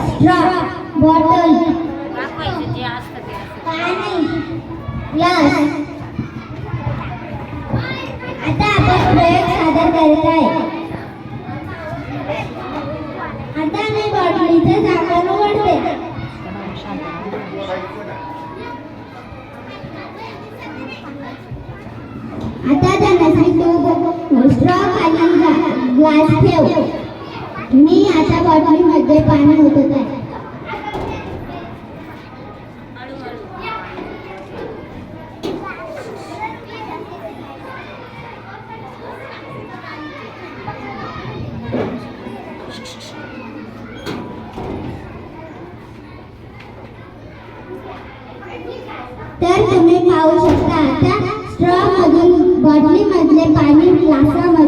Straw, bottle, पाणी, glass. आता आपण प्रयोग सादर करत आहे. आता मी बॉटलीचं झाकण उघडते. आता धनश्री तू स्ट्रॉ खाली ग्लास ठेव. मी आता बॉटलीमध्ये पाणी ओतत आहे. तर तुम्ही पाहू शकता आता स्ट्रॉ मधून बॉटली मधले पाणी ग्लासामध्ये